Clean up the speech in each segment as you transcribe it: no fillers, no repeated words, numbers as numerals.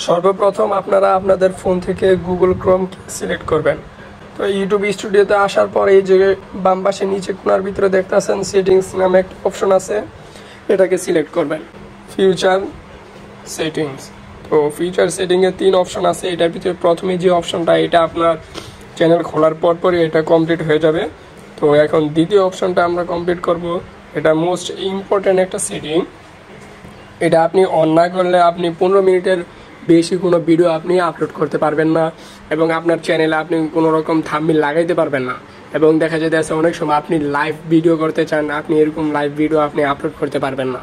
সর্বপ্রথম আপনারা আপনাদের ফোন থেকে গুগল ক্রোম সিলেক্ট করবেন। তো ইউটিউব স্টুডিওতে আসার পর এই যে বাম পাশে নিচে কোণার ভিতরে দেখতেছেন সেটিংস নামে একটা অপশন আছে, এটাকে সিলেক্ট করবেন। ফিউচার সেটিংস, তো ফিউচার সেটিংয়ে 3 অপশন আছে। এটার ভিতরে প্রথমে যে অপশনটা, এটা আপনার চ্যানেল খোলার পরই এটা কমপ্লিট হয়ে যাবে। তো এখন দ্বিতীয় অপশনটা আমরা কমপ্লিট করব। এটা মোস্ট ইম্পর্ট্যান্ট একটা সেটিং। এটা আপনি অন না করলে আপনি 15 মিনিটের বেশি কোনো ভিডিও আপনি আপলোড করতে পারবেন না, এবং আপনার চ্যানেলে আপনি কোনো রকম থাম্বনেল লাগাইতে পারবেন না। এবং দেখা যেতেছে অনেক সময় আপনি লাইভ ভিডিও করতে চান, আপনি এরকম লাইভ ভিডিও আপনি আপলোড করতে পারবেন না।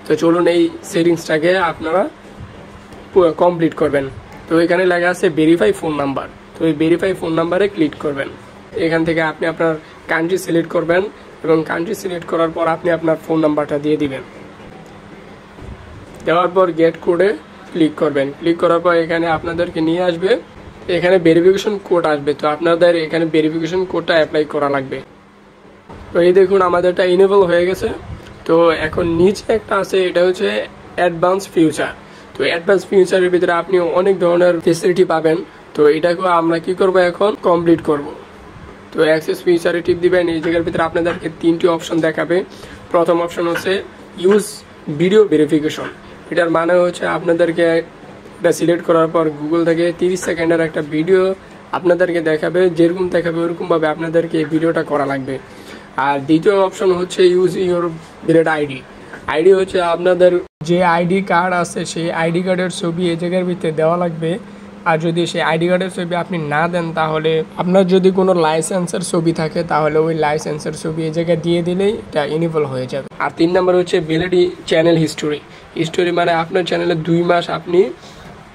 তো চলুন এই সেটিংসটাকে আপনারা কমপ্লিট করবেন। তো এখানে লেখা আছে ভেরিফাই ফোন নাম্বার। তো এই ভেরিফাই ফোন নাম্বারে ক্লিক করবেন। এখান থেকে আপনি আপনার কান্ট্রি সিলেক্ট করবেন, এবং কান্ট্রি সিলেক্ট করার পর আপনি আপনার ফোন নাম্বারটা দিয়ে দিবেন। দেওয়ার পর গেট কোডে ক্লিক করবেন। ক্লিক করার পর এখানে আপনাদেরকে নিয়ে আসবে, এখানে ভেরিফিকেশন কোড আসবে। তো আপনাদের এখানে ভেরিফিকেশন কোডটা অ্যাপ্লাই করা লাগবে। তো এই দেখুন আমাদেরটা ইনেবল হয়ে গেছে। তো এখন নিচে একটা আছে, এটা হচ্ছে অ্যাডভান্স ফিউচার। তো অ্যাডভান্স ফিউচারের ভিতরে আপনি অনেক ধরনের ফেসিলিটি পাবেন। তো এটাকে আমরা কি করব, এখন কমপ্লিট করব। তো অ্যাক্সেস ফিউচারে টিপ দিবেন। এই জায়গার ভিতরে আপনাদেরকে 3টি অপশন দেখাবে। প্রথম অপশন হচ্ছে ইউজ ভিডিও ভেরিফিকেশন। এটার মানে হচ্ছে আপনাদেরকে এটা সিলেক্ট করার পর গুগল থেকে 30 সেকেন্ডের একটা ভিডিও আপনাদেরকে দেখাবে, যেরকম দেখাবে ওরকমভাবে আপনাদেরকে এই ভিডিওটা করা লাগবে। আর দ্বিতীয় অপশন হচ্ছে ইউজ ইউর ভ্যালিড আইডি হচ্ছে আপনাদের যে আইডি কার্ড আছে সেই আইডি কার্ডের ছবি এই জায়গার ভিতরে দেওয়া লাগবে। আর যদি সেই আইডি কার্ডের ছবি আপনি না দেন, তাহলে আপনার যদি কোনো লাইসেন্সের ছবি থাকে তাহলে ওই লাইসেন্সের ছবি এই জায়গায় দিয়ে দিলেই এটা ইনেবল হয়ে যাবে। আর 3 নম্বর হচ্ছে ভ্যালিড চ্যানেল হিস্টোরি মানে আপনার চ্যানেলে 2 মাস আপনি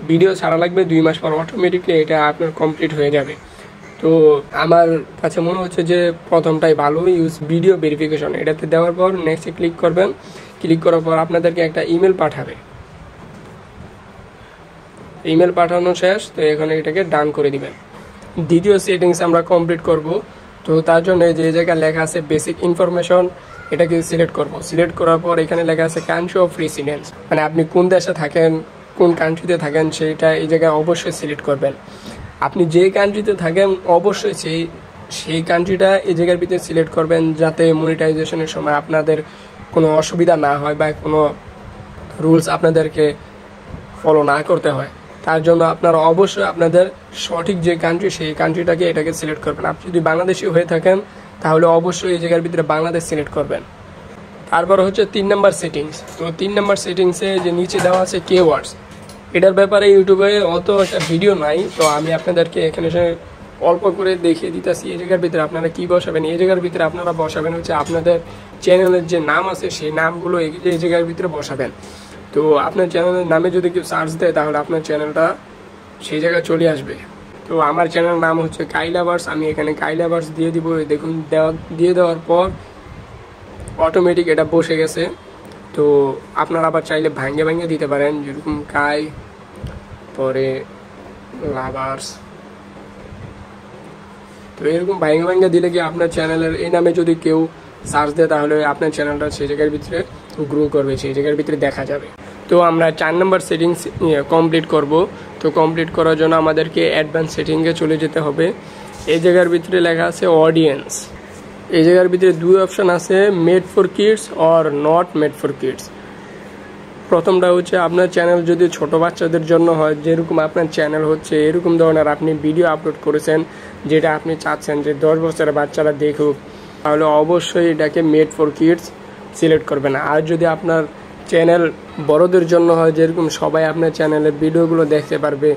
ভিডিও ছাড়া লাগবে, 2 মাস পর অটোমেটিকলি এটা আপনার কমপ্লিট হয়ে যাবে। তো আমার কাছে মনে হচ্ছে যে প্রথমটাই ভালো, ইউজ ভিডিও ভেরিফিকেশন। এটাতে দেওয়ার পর নেক্সটে ক্লিক করবেন। ক্লিক করার পর আপনাদেরকে একটা ইমেল পাঠাবে। ইমেল পাঠানো শেষ, তো এখানে এটাকে ডান করে দিবেন। দ্বিতীয় সেটিংস আমরা কমপ্লিট করব। তো তার জন্য যে জায়গায় লেখা আছে বেসিক ইনফরমেশন, এটাকে সিলেক্ট করব। সিলেক্ট করার পর এখানে লেখা আছে কান্ট্রি অফ রেসিডেন্স, মানে আপনি কোন দেশে থাকেন, কোন কান্ট্রিতে থাকেন সেটা এই জায়গায় অবশ্যই সিলেক্ট করবেন। আপনি যে কান্ট্রিতে থাকেন অবশ্যই সেই কান্ট্রিটা এই জায়গার ভিতরে সিলেক্ট করবেন, যাতে মনিটাইজেশনের সময় আপনাদের কোনো অসুবিধা না হয় বা কোনো রুলস আপনাদেরকে ফলো না করতে হয়। তার জন্য আপনারা অবশ্যই আপনাদের সঠিক যে কান্ট্রি সেই কান্ট্রিটাকে এটাকে সিলেক্ট করবেন। আপনি যদি বাংলাদেশি হয়ে থাকেন তাহলে অবশ্যই এই জায়গার ভিতরে বাংলাদেশ সিলেক্ট করবেন। তারপর হচ্ছে 3 নম্বর সেটিংস। তো 3 নম্বর সেটিংসে যে নিচে দেওয়া আছে কিওয়ার্ডস, এটার ব্যাপারে ইউটিউবে অত একটা ভিডিও নাই। তো আমি আপনাদেরকে এখানে অল্প করে দেখিয়ে দিতেছি। এই জায়গার ভিতরে আপনারা কি বসাবেন, এই জায়গার ভিতরে আপনারা বসাবেন হচ্ছে আপনাদের চ্যানেলের যে নাম আছে সেই নামগুলো এই জায়গার ভিতরে বসাবেন। তো আপনার চ্যানেলের নামে যদি কেউ সার্চ দেয় তাহলে আপনার চ্যানেলটা সেই জায়গায় চলে আসবে। তো আমার চ্যানেলের নাম হচ্ছে কাইলাভার্স, আমি এখানে কাইলাভার্স দিয়ে দিব। দেখুন দিয়ে দেওয়ার পর অটোমেটিক এটা বসে গেছে। তো আপনারা আবার চাইলে ভাঙ্গে দিতে পারেন, যেরকম কাই পরে লাভার্স। তো এরকম ভাঙ্গে দিলে কি আপনার চ্যানেলের এই নামে যদি কেউ সার্চ দেয় তাহলে আপনার চ্যানেলটা সেই জায়গার ভিতরে গ্রো করবে, সেই জায়গার ভিতরে দেখা যাবে। তো আমরা 4 নম্বর সেটিংস কমপ্লিট করব। তো কমপ্লিট করার জন্য আমাদেরকে অ্যাডভান্স সেটিংয়ে চলে যেতে হবে। এই জায়গার ভিতরে লেখা আছে অডিয়েন্স। এই জায়গার ভিতরে 2 অপশন আছে, made for kids or not made for kids. প্রথমটা হচ্ছে আপনার চ্যানেল যদি ছোট বাচ্চাদের জন্য হয়, যেরকম আপনার চ্যানেল হচ্ছে এরকম ধরনের আপনি ভিডিও আপলোড করেছেন যেটা আপনি চাচ্ছেন যে 10 বছরের বাচ্চারা দেখুক, তাহলে অবশ্যই এটাকে মেড ফর কিডস সিলেক্ট করবেন। আর যদি আপনার চ্যানেল বড়দের জন্য হয়, যেরকম সবাই আপনার চ্যানেলের ভিডিওগুলো দেখতে পারবে,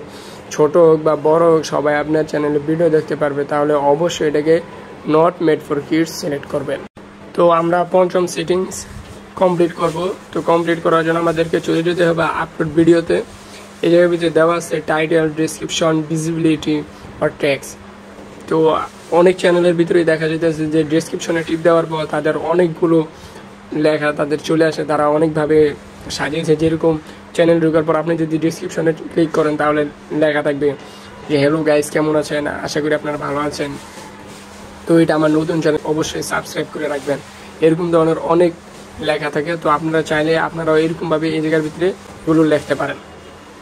ছোট হোক বা বড় হোক সবাই আপনার চ্যানেলে ভিডিও দেখতে পারবে, তাহলে অবশ্যই এটাকে not made for kids select করবেন। তো আমরা 5ম সেটিংস কমপ্লিট করব। তো কমপ্লিট করার জন্য আমাদেরকে চলে যেতে হবে আপলোড ভিডিওতে। এই জায়গার ভিতরে দেওয়া আছে টাইটেল, ডিসক্রিপশন, ভিজিবিলিটি আর ট্যাক্স। তো অনেক চ্যানেলের ভিতরেই দেখা যেতেছে যে ডেসক্রিপশনে টিপ দেওয়ার পর তাদের অনেকগুলো লেখা তাদের চলে আসে, তারা অনেকভাবে সাজিয়েছে। যেরকম চ্যানেল ঢোকার পর আপনি যদি ডেসক্রিপশনে ক্লিক করেন তাহলে লেখা থাকবে যে হ্যালো গাইস, কেমন আছেন, আশা করি আপনারা ভালো আছেন। তো এটা আমার নতুন চ্যানেল, অবশ্যই সাবস্ক্রাইব করে রাখবেন। এরকম ধরনের অনেক লেখা থাকে। তো আপনারা চাইলে আপনারাও এরকমভাবে এই জায়গার ভিতরে এগুলো লিখতে পারেন।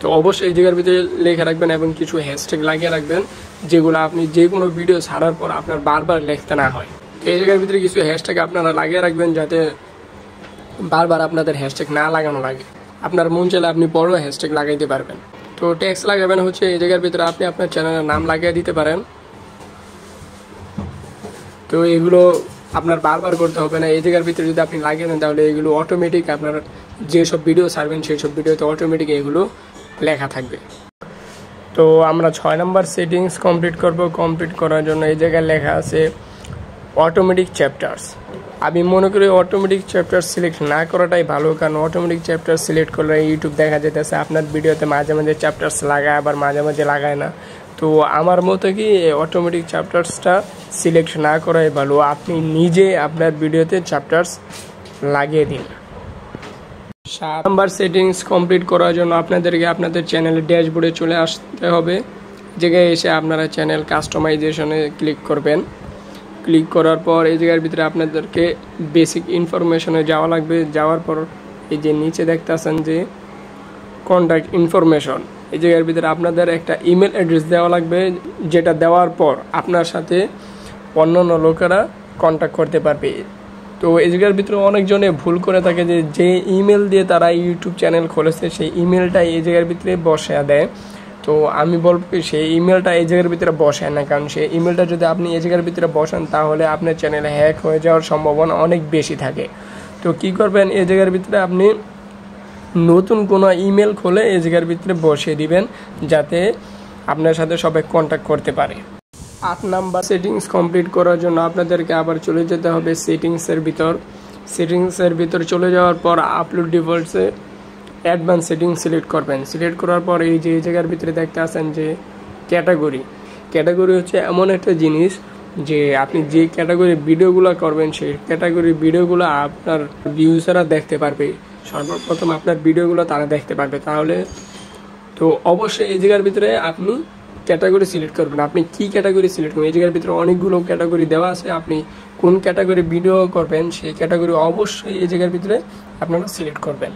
তো অবশ্যই এই জায়গার ভিতরে লেখা রাখবেন এবং কিছু হ্যাশট্যাগ লাগিয়ে রাখবেন, যেগুলো আপনি যে কোনো ভিডিও ছাড়ার পর আপনার বারবার লিখতে না হয়। তো এই জায়গার ভিতরে কিছু হ্যাশট্যাগ আপনারা লাগিয়ে রাখবেন, যাতে বারবার আপনাদের হ্যাশট্যাগ না লাগানো লাগে। আপনার মন চাইলে আপনি বড় হ্যাশট্যাগ লাগাইতে পারবেন। তো ট্যাক্স লাগাবেন হচ্ছে এই জায়গার ভিতরে আপনি আপনার চ্যানেলের নাম লাগিয়ে দিতে পারেন। তো এগুলো আপনার বারবার করতে হবে না। এই জায়গার ভিতরে যদি আপনি লাগিয়ে দেন তাহলে এগুলো অটোমেটিক আপনার যেসব ভিডিও ছাড়বেন সেই সব ভিডিওতে অটোমেটিক এগুলো লেখা থাকবে। তো আমরা 6 নম্বর সেটিংস কমপ্লিট করব। কমপ্লিট করার জন্য এই জায়গায় লেখা আছে অটোমেটিক চ্যাপ্টার্স। আমি মনে করি অটোমেটিক চ্যাপ্টার সিলেক্ট না করাটাই ভালো, কারণ অটোমেটিক চ্যাপ্টার সিলেক্ট করলে ইউটিউব দেখা যেতেছে আপনার ভিডিওতে মাঝে মাঝে চ্যাপ্টার্স লাগায়, আবার মাঝে মাঝে লাগায় না। তো আমার মতে কি অটোমেটিক চ্যাপ্টার্সটা সিলেক্ট না করাই ভালো, আপনি নিজে আপনার ভিডিওতে চ্যাপ্টার্স লাগিয়ে দিন। 7 নম্বর সেটিংস কমপ্লিট করার জন্য আপনাদেরকে আপনাদের চ্যানেলের ড্যাশবোর্ডে চলে আসতে হবে। জায়গায় এসে আপনারা চ্যানেল কাস্টমাইজেশনে ক্লিক করবেন। ক্লিক করার পর এই জায়গার ভিতরে আপনাদেরকে বেসিক ইনফরমেশনে যাওয়া লাগবে। যাওয়ার পর এই যে নিচে দেখতেছেন যে কন্ট্যাক্ট ইনফরমেশন, এই জায়গার ভিতরে আপনাদের একটা ইমেল অ্যাড্রেস দেওয়া লাগবে, যেটা দেওয়ার পর আপনার সাথে অন্যান্য লোকেরা কন্ট্যাক্ট করতে পারবে। তো এই জায়গার ভিতরে অনেকজনে ভুল করে থাকে যে ইমেল দিয়ে তারা ইউটিউব চ্যানেল খুলেছে সেই ইমেলটা এই জায়গার ভিতরে বসিয়ে দেয়। তো আমি বলবো সেই ইমেলটা এই জায়গার ভিতরে বসায় না, কারণ সেই ইমেলটা যদি আপনি এই জায়গার ভিতরে বসান তাহলে আপনার চ্যানেলে হ্যাক হয়ে যাওয়ার সম্ভাবনা অনেক বেশি থাকে। তো কি করবেন, এই জায়গার ভিতরে আপনি নতুন কোনো ইমেল খুলে এই জায়গার ভিতরে বসিয়ে দিবেন, যাতে আপনার সাথে সবাই কন্ট্যাক্ট করতে পারে। 8 নাম্বার সেটিংস কমপ্লিট করার জন্য আপনাদেরকে আবার চলে যেতে হবে সেটিংসের ভিতর। সেটিংসের ভিতর চলে যাওয়ার পর আপলোড ডিফল্টসে অ্যাডভান্স সেটিংস সিলেক্ট করবেন। সিলেক্ট করার পর এই যে এই জায়গার ভিতরে দেখতে আসেন যে ক্যাটাগরি। ক্যাটাগরি হচ্ছে এমন একটা জিনিস যে আপনি যে ক্যাটাগরি ভিডিওগুলো করবেন সেই ক্যাটাগরি ভিডিওগুলো আপনার ভিউসাররা দেখতে পারবে। সর্বপ্রথম আপনার ভিডিওগুলো তারা দেখতে পারবে। তাহলে তো অবশ্যই এই জায়গার ভিতরে আপনি ক্যাটাগরি সিলেক্ট করবেন। আপনি কি ক্যাটাগরি সিলেক্ট করবেন, এই জায়গার ভিতরে অনেকগুলো ক্যাটাগরি দেওয়া আছে। আপনি কোন ক্যাটাগরি ভিডিও করবেন সেই ক্যাটাগরি অবশ্যই এই জায়গার ভিতরে আপনারা সিলেক্ট করবেন।